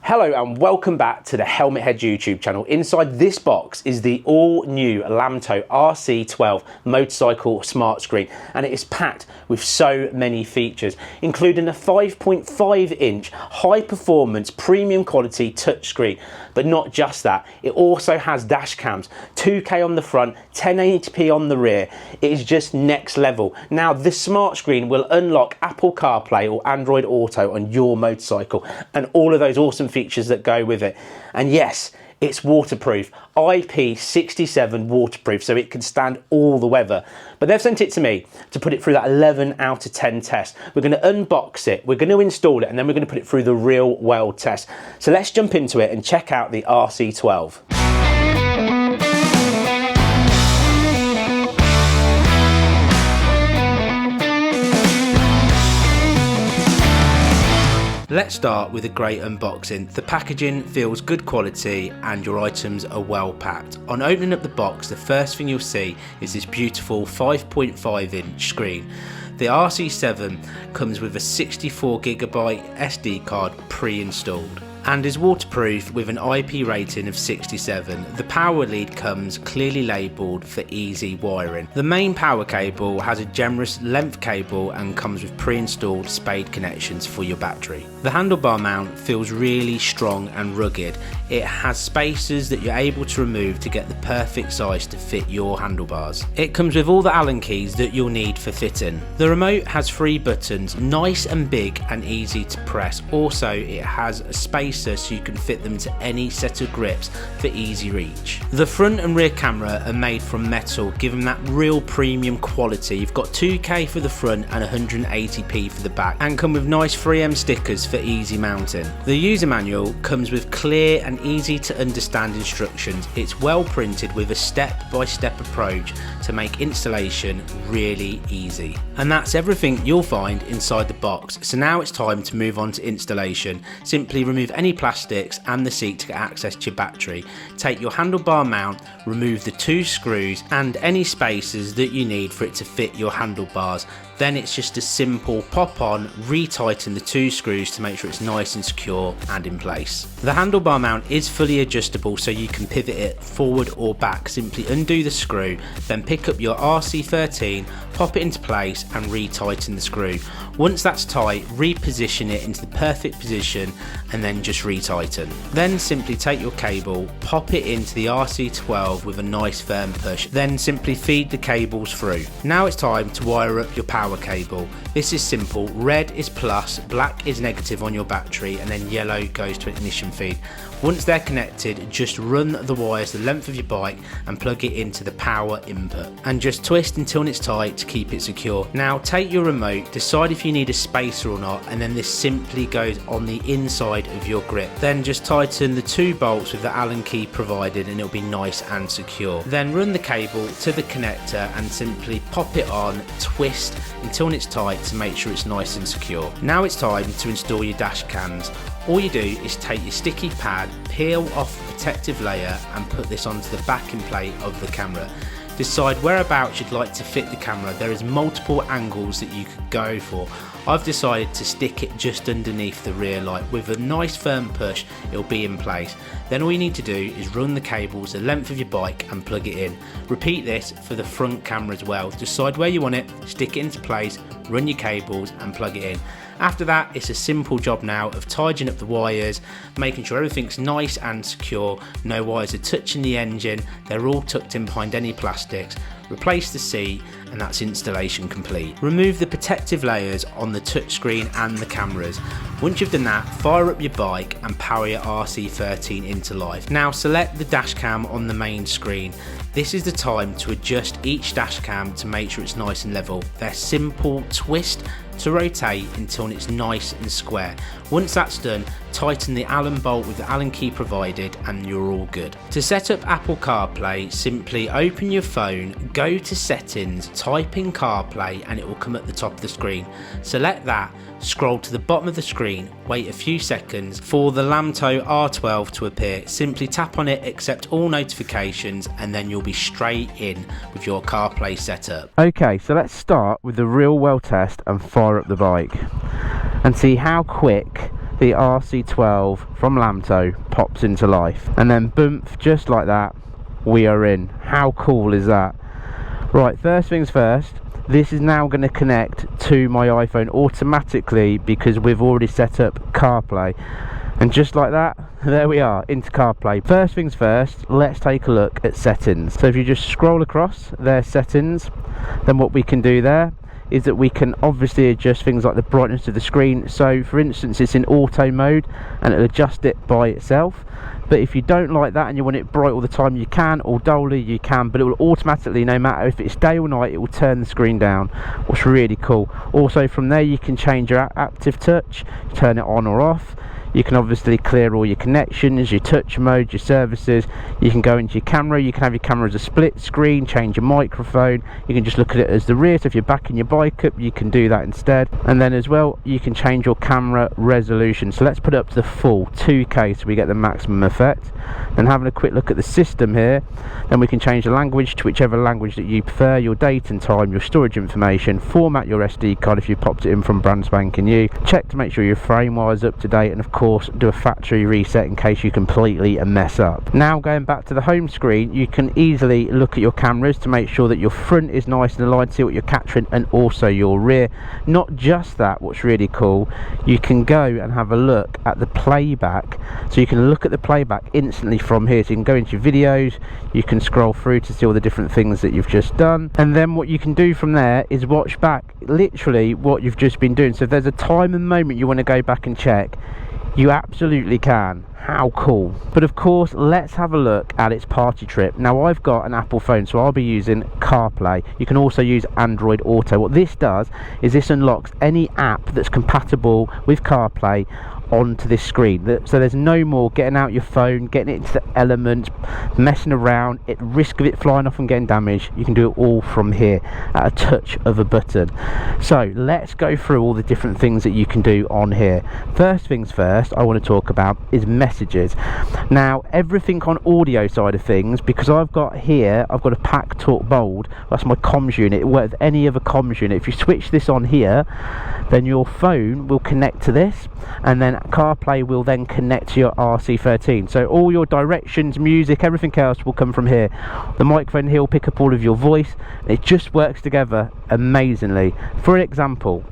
Hello and welcome back to the Helmet Head YouTube channel. Inside this box is the all new Lamtto RC12 motorcycle smart screen, and it is packed with so many features, including a 5.5 inch high performance premium quality touchscreen. But not just that, it also has dash cams, 2K on the front, 1080p on the rear. It is just next level. Now this smart screen will unlock Apple CarPlay or Android Auto on your motorcycle and all of those awesome features that go with it. And yes, it's waterproof, IP67 waterproof, so it can stand all the weather. But they've sent it to me to put it through that 11 out of 10 test. We're going to unbox it, we're going to install it, and then we're going to put it through the real world test. So let's jump into it and check out the RC12. Let's start with a great unboxing. The packaging feels good quality and your items are well packed. On opening up the box, the first thing you'll see is this beautiful 5.5 inch screen. The RC7 comes with a 64GB SD card pre-installed and is waterproof with an IP rating of 67. The power lead comes clearly labelled for easy wiring. The main power cable has a generous length cable and comes with pre-installed spade connections for your battery. The handlebar mount feels really strong and rugged. It has spacers that you're able to remove to get the perfect size to fit your handlebars. It comes with all the Allen keys that you'll need for fitting. The remote has 3 buttons, nice and big and easy to press. Also, it has a spacer so you can fit them to any set of grips for easy reach. The front and rear camera are made from metal, giving that real premium quality. You've got 2K for the front and 180p for the back, and come with nice 3M stickers for easy mounting. The user manual comes with clear and easy to understand instructions. It's well printed with a step-by-step approach to make installation really easy. And that's everything you'll find inside the box. So now it's time to move on to installation. Simply remove any plastics and the seat to get access to your battery. Take your handlebar mount, remove the 2 screws and any spacers that you need for it to fit your handlebars. Then it's just a simple pop on, retighten the 2 screws to make sure it's nice and secure and in place. The handlebar mount is fully adjustable, so you can pivot it forward or back. Simply undo the screw, then pick up your RC13, pop it into place and retighten the screw. Once that's tight, reposition it into the perfect position and then just retighten. Then simply take your cable, pop it into the RC12 with a nice firm push, then simply feed the cables through. Now it's time to wire up your power cable. This is simple. Red is plus, black is negative on your battery, and then yellow goes to ignition feed. Once they're connected, just run the wires the length of your bike and plug it into the power input and just twist until it's tight to keep it secure. Now take your remote, decide if you need a spacer or not, and then this simply goes on the inside of your grip. Then just tighten the 2 bolts with the Allen key provided and it'll be nice and secure. Then run the cable to the connector and simply pop it on, twist until it's tight to make sure it's nice and secure. Now it's time to install your dash cams. All you do is take your sticky pad, peel off the protective layer and put this onto the backing plate of the camera. Decide whereabouts you'd like to fit the camera. There is multiple angles that you could go for. I've decided to stick it just underneath the rear light. With a nice firm push, it'll be in place. Then all you need to do is run the cables the length of your bike and plug it in. Repeat this for the front camera as well. Decide where you want it, stick it into place, run your cables and plug it in. After that, it's a simple job now of tidying up the wires, making sure everything's nice and secure, no wires are touching the engine, they're all tucked in behind any plastics. Replace the seat and that's installation complete. Remove the protective layers on the touchscreen and the cameras. Once you've done that, fire up your bike and power your RC13 into life. Now select the dash cam on the main screen. This is the time to adjust each dash cam to make sure it's nice and level. They're simple. Twist to rotate until it's nice and square. Once that's done, tighten the Allen bolt with the Allen key provided and you're all good. To set up Apple CarPlay, simply open your phone, go to settings, type in CarPlay and it will come at the top of the screen. Select that, scroll to the bottom of the screen, wait a few seconds for the Lamtto R12 to appear. Simply tap on it, accept all notifications and then you'll be straight in with your CarPlay setup. Okay, so let's start with the real world test and fire up the bike and see how quick the RC12 from Lamtto pops into life, and then boom, just like that, we are in. How cool is that? Right, first things first, this is now going to connect to my iPhone automatically because we've already set up CarPlay. And just like that, there we are, into CarPlay. First things first, let's take a look at settings. So if you just scroll across their settings, then what we can do there is that we can obviously adjust things like the brightness of the screen. So for instance, it's in auto mode and it'll adjust it by itself. But if you don't like that and you want it bright all the time, you can, or dully, you can, but it will automatically, no matter if it's day or night, it will turn the screen down, which is really cool. Also from there you can change your active touch, turn it on or off. You can obviously clear all your connections, your touch mode, your services. You can go into your camera, you can have your camera as a split screen, change your microphone. You can just look at it as the rear, so if you're backing your bike up, you can do that instead. And then as well, you can change your camera resolution. So let's put it up to the full 2K so we get the maximum effect. Then having a quick look at the system here, then we can change the language to whichever language that you prefer, your date and time, your storage information, format your SD card if you popped it in from brand spanking new, check to make sure your frame wire's up to date, and of course do a factory reset in case you completely mess up. Now going back to the home screen, you can easily look at your cameras to make sure that your front is nice and aligned, see what you're capturing, and also your rear. Not just that, what's really cool, you can go and have a look at the playback. So you can look at the playback instantly from here, so you can go into your videos, you can scroll through to see all the different things that you've just done, and then what you can do from there is watch back literally what you've just been doing. So if there's a time and moment you want to go back and check, you absolutely can. How cool. But of course, let's have a look at its party trip. Now I've got an Apple phone, so I'll be using CarPlay. You can also use Android Auto. What this does is this unlocks any app that's compatible with CarPlay onto this screen. So there's no more getting out your phone, getting it into the elements, messing around, at risk of it flying off and getting damaged. You can do it all from here at a touch of a button. So let's go through all the different things that you can do on here. First things first, I want to talk about is messages. Now everything on audio side of things, because I've got a Pack Talk Bold, that's my comms unit. It works with any other comms unit. If you switch this on here, then your phone will connect to this, and then CarPlay will then connect to your RC13. So all your directions, music, everything else will come from here. The microphone here will pick up all of your voice. It just works together amazingly. For example,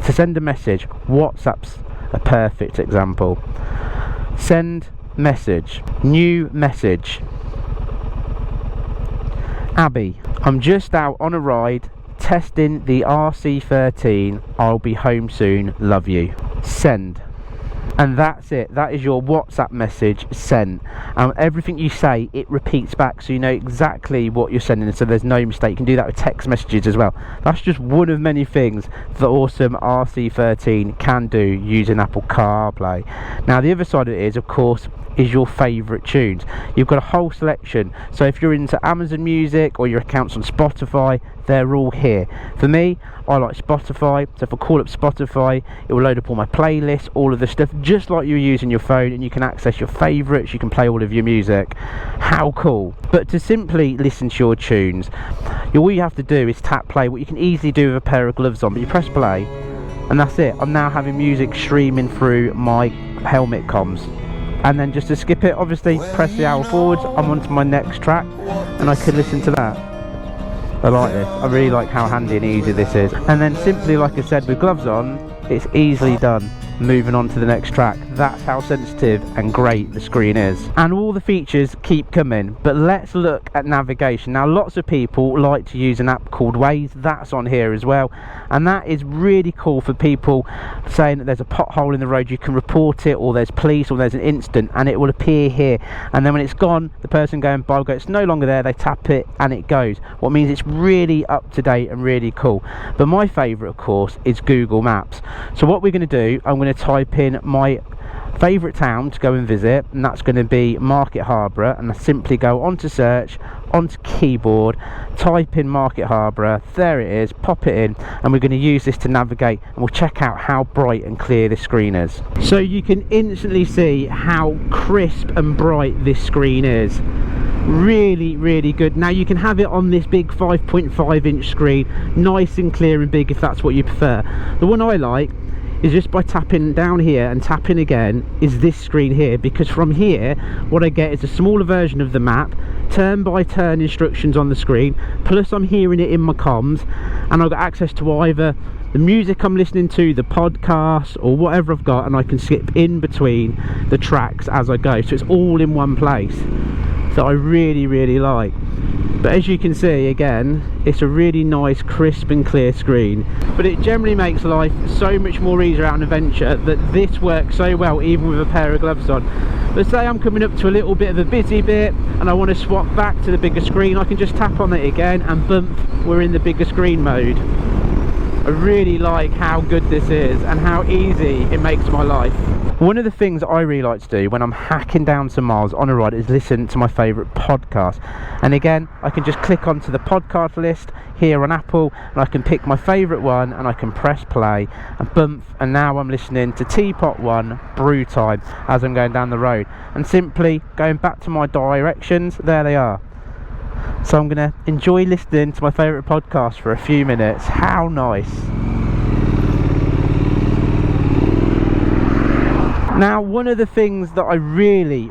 to send a message, WhatsApp's a perfect example. Send message, new message. Abby, I'm just out on a ride testing the RC13. I'll be home soon, love you. Send. And that's it. That is your WhatsApp message sent, and everything you say, it repeats back, so you know exactly what you're sending, so there's no mistake. You can do that with text messages as well. That's just one of many things the awesome RC13 can do using Apple CarPlay. Now the other side of it is, of course, is your favourite tunes. You've got a whole selection, so if you're into Amazon Music or your accounts on Spotify, they're all here. For me, I like Spotify, so if I call up Spotify, it will load up all my playlists, all of the stuff, just like you're using your phone, and you can access your favourites, you can play all of your music. How cool. But to simply listen to your tunes, all you have to do is tap play, what you can easily do with a pair of gloves on, but you press play, and that's it. I'm now having music streaming through my helmet comms. And then just to skip it, obviously press the arrow forwards, I'm on to my next track, and I can listen to that. I like this. I really like how handy and easy this is. And then simply, like I said, with gloves on, it's easily done. Moving on to the next track. That's how sensitive and great the screen is. And all the features keep coming, but let's look at navigation. Now lots of people like to use an app called Waze. That's on here as well, and that is really cool for people saying that there's a pothole in the road. You can report it, or there's police, or there's an incident, and it will appear here, and then when it's gone, the person going by will go, it's no longer there, they tap it and it goes. What means it's really up to date and really cool. But my favourite, of course, is Google Maps. So what we're going to do, I'm going to type in my favourite town to go and visit, and that's going to be Market Harborough, and I simply go onto search, onto keyboard, type in Market Harborough, there it is, pop it in, and we're going to use this to navigate, and we'll check out how bright and clear this screen is. So you can instantly see how crisp and bright this screen is. Really, really good. Now you can have it on this big 5.5 inch screen, nice and clear and big if that's what you prefer. The one I like is just by tapping down here and tapping again is this screen here, because from here what I get is a smaller version of the map, turn by turn instructions on the screen, plus I'm hearing it in my comms, and I've got access to either the music I'm listening to, the podcast, or whatever I've got, and I can skip in between the tracks as I go, so it's all in one place, that I really like. But as you can see, again, it's a really nice crisp and clear screen, but it generally makes life so much more easier out on adventure that this works so well even with a pair of gloves on. But say I'm coming up to a little bit of a busy bit and I want to swap back to the bigger screen, I can just tap on it again and bump, we're in the bigger screen mode. I really like how good this is and how easy it makes my life. One of the things I really like to do when I'm hacking down some miles on a ride is listen to my favourite podcast. And again, I can just click onto the podcast list here on Apple and I can pick my favourite one and I can press play and bump, and now I'm listening to Teapot 1 Brew Time as I'm going down the road, and simply going back to my directions, there they are. So I'm going to enjoy listening to my favourite podcast for a few minutes. How nice. Now, one of the things that I really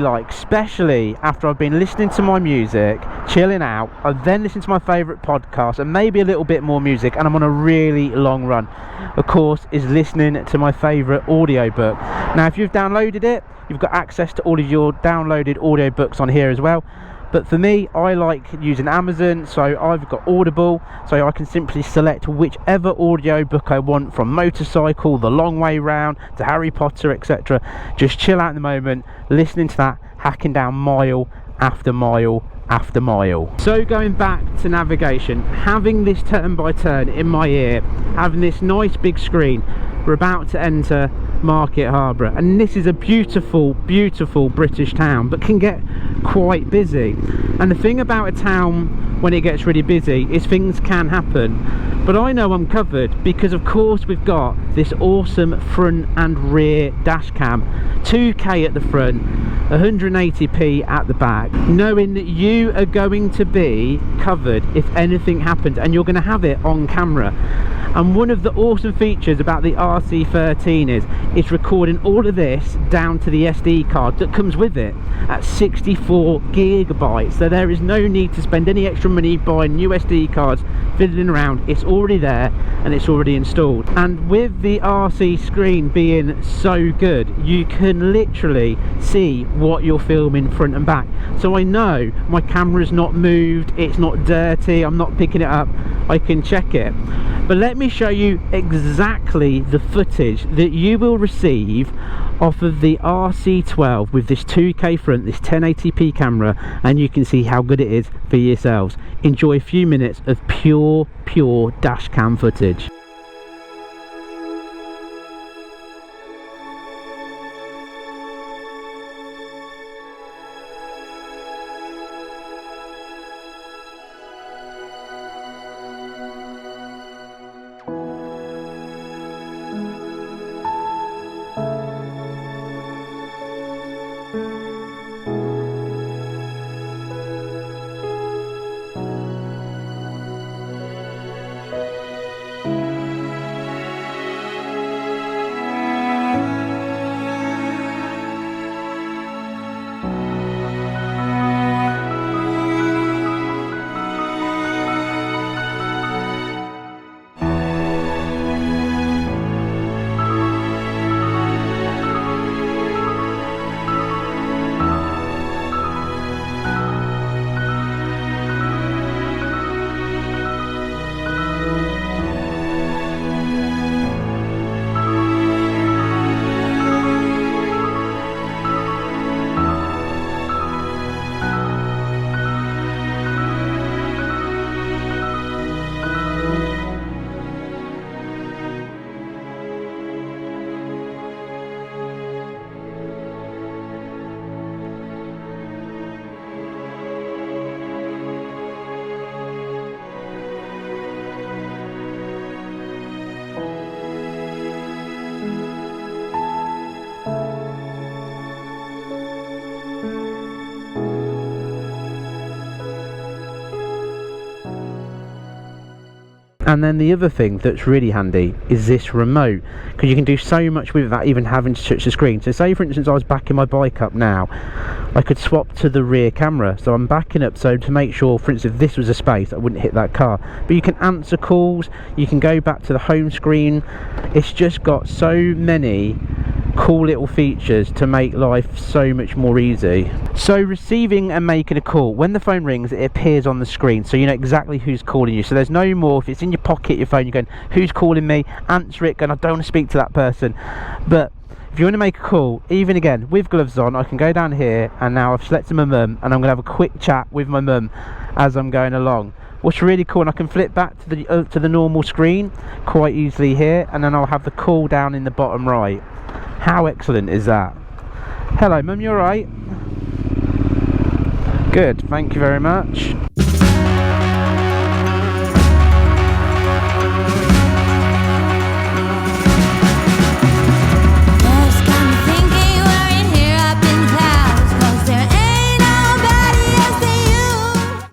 like, especially after I've been listening to my music, chilling out, I then listen to my favourite podcast and maybe a little bit more music, and I'm on a really long run, of course, is listening to my favourite audiobook. Now, if you've downloaded it, you've got access to all of your downloaded audiobooks on here as well. But for me, I like using Amazon, so I've got Audible, so I can simply select whichever audiobook I want, from motorcycle, the long way round, to Harry Potter, etc. Just chill out in the moment, listening to that, hacking down mile after mile after mile. So going back to navigation, having this turn by turn in my ear, having this nice big screen, we're about to enter Market Harborough, and this is a beautiful British town, but can get quite busy. And the thing about a town when it gets really busy is things can happen, but I know I'm covered because of course we've got this awesome front and rear dash cam, 2K at the front, 180p at the back, knowing that you are going to be covered if anything happens, and you're going to have it on camera. And one of the awesome features about the RC13 is it's recording all of this down to the SD card that comes with it at 64 gigabytes. So there is no need to spend any extra money buying new SD cards, fiddling around. It's already there and it's already installed. And with the RC screen being so good, you can literally see what you're filming front and back. So I know my camera's not moved, it's not dirty, I'm not picking it up, I can check it. But let me show you exactly the footage that you will receive off of the RC12 with this 2K front, this 1080p camera, and you can see how good it is for yourselves. Enjoy a few minutes of pure dash cam footage. And then the other thing that's really handy is this remote, because you can do so much with it without even having to touch the screen. So say for instance I was backing my bike up now, I could swap to the rear camera, so I'm backing up so to make sure, for instance, if this was a space I wouldn't hit that car. But you can answer calls, you can go back to the home screen. It's just got so many cool little features to make life so much more easy. So receiving and making a call, when the phone rings it appears on the screen, so you know exactly who's calling you. So there's no more, if it's in your pocket, your phone, you're going, who's calling me? Answer it, going, I don't want to speak to that person. But if you want to make a call, even again with gloves on, I can go down here, and now I've selected my mum and I'm going to have a quick chat with my mum as I'm going along. What's really cool, and I can flip back to the normal screen quite easily here, and then I'll have the call down in the bottom right. How excellent is that? Hello mum, you alright? Good, thank you very much.